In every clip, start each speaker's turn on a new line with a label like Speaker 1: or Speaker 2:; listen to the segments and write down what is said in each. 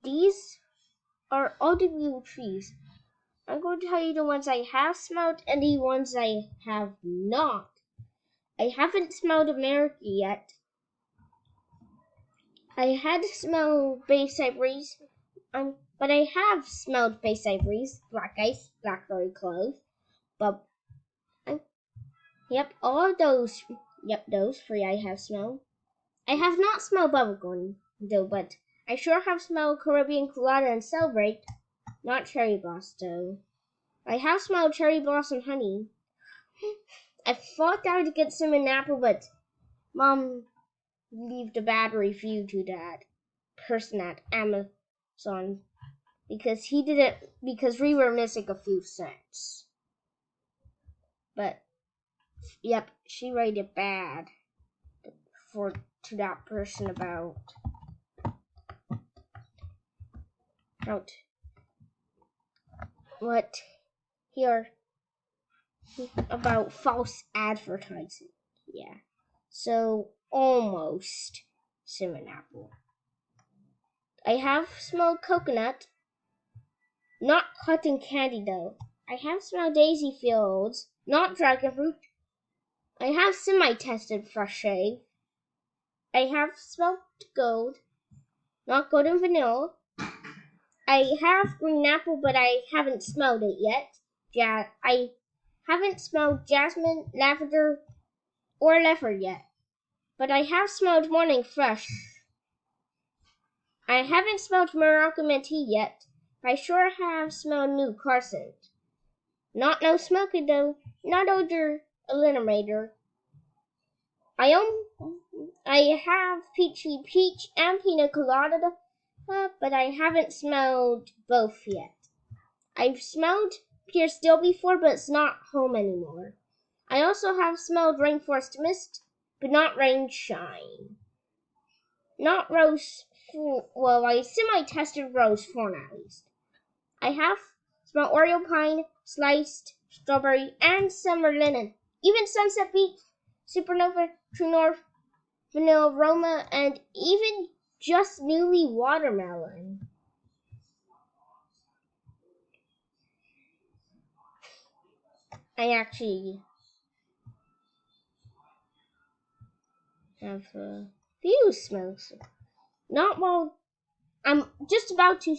Speaker 1: these are all the blue trees. I'm going to tell you the ones I have smelled and the ones I have not. I haven't smelled America yet. I had smelled Bay Cypress, but I have smelled Bay Cypress, Black Ice, Blackberry Clove, but yep, all of those. Yep, those three I have smelled. I have not smelled bubblegum though, but I sure have smelled Caribbean Colada and Celebrate, not Cherry Blossom though. I have smelled Cherry Blossom Honey. I thought I would get some in apple, but Mom left a bad review to that person at Amazon because we were missing a few cents. But yep, she rated bad to that person about what here about false advertising. Yeah. So almost cinnamon apple. I have smelled coconut, not cotton candy though. I have smelled daisy fields, not dragon fruit. I have semi-tested fresh shave. I have smelled gold, not golden vanilla. I have green apple, but I haven't smelled it yet. Yeah, I haven't smelled jasmine, lavender, or leopard yet. But I have smelled morning fresh. I haven't smelled Moroccan tea yet. But I sure have smelled new Carson. Not no smoky though. Not odor eliminator. I have peachy peach and pina colada, but I haven't smelled both yet. I've smelled Pier Still before, but it's not home anymore. I also have smelled Rainforest Mist, but not Rain Shine. Not Rose, well, I semi-tested Rose Thorn at least. I have smelled Oreo Pine, Sliced Strawberry, and Summer Linen. Even Sunset Beach, Supernova, True North, Vanilla Aroma, and even just newly Watermelon. I actually have a few smells. Not while I'm just about to.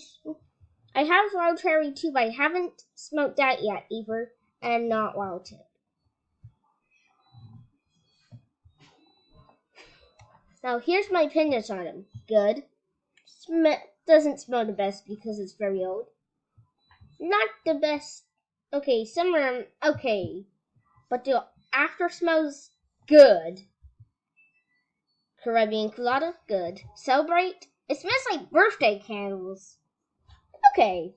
Speaker 1: I have wild cherry too, but I haven't smoked that yet either, and not wild tip. Now here's my opinions on them. Good. Doesn't smell the best because it's very old. Not the best. Okay, some are okay, but the after smells good. Caribbean Colada, good. Celebrate, it smells like birthday candles. Okay.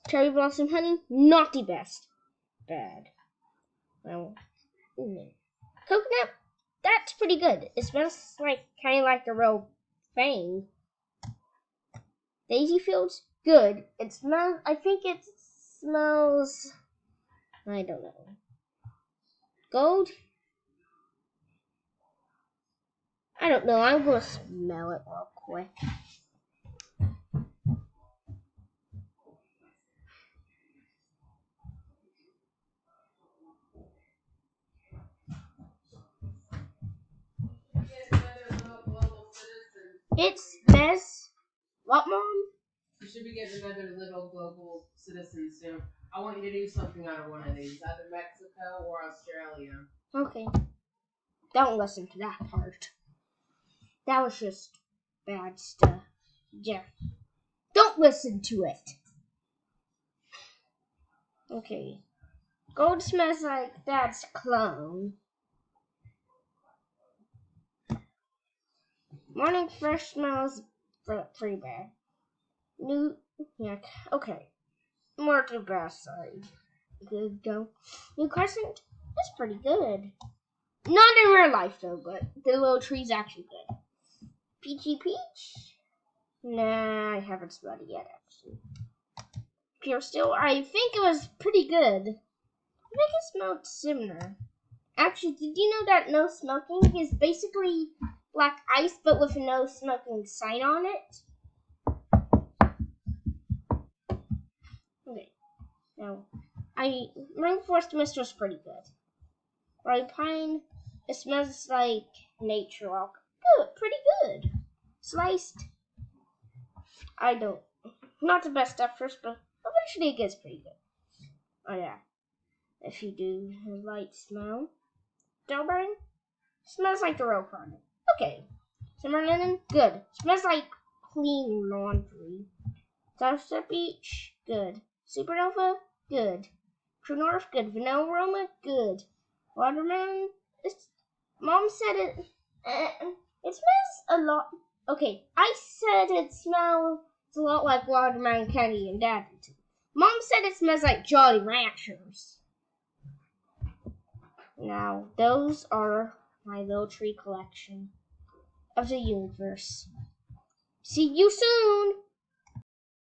Speaker 1: Cherry Blossom Honey, not the best. Bad. Well, Coconut, that's pretty good. It smells like kind of like a real thing. Daisy Fields, good. It smells. I think it smells. I don't know. Gold. I don't know. I'm gonna smell it real quick. It smells. What, Mom?
Speaker 2: You should be getting another little global citizen soon. I want you to do something out of one of these, either Mexico or Australia.
Speaker 1: Okay. Don't listen to that part. That was just bad stuff. Yeah. Don't listen to it. Okay. Gold smells like Dad's clone. Morning Fresh smells pretty bad. New, yeah, okay. More to the best side. Good go. New Crescent, that's pretty good. Not in real life though, but the little tree's actually good. Peachy Peach? Nah, I haven't smelled it yet actually. Pure Still, I think it was pretty good. I think it smelled similar. Actually, did you know that no smoking is basically black ice but with a no smoking sign on it? Now, Rainforest Mist was pretty good. Red Pine, it smells like nature rock. Good, pretty good. Sliced, not the best at first, but eventually it gets pretty good. Oh yeah, if you do a light smell. Strawberry, smells like the real carpet. Okay. Summer Linen, good. Smells like clean laundry. Sunset Beach, good. Supernova, good. True North, good. Vanilla Aroma, good. Watermelon, Mom said it smells a lot. Okay, I said it smells a lot like watermelon candy and Dad did too. Mom said it smells like Jolly Ranchers. Now, those are my little tree collection of the universe. See you soon!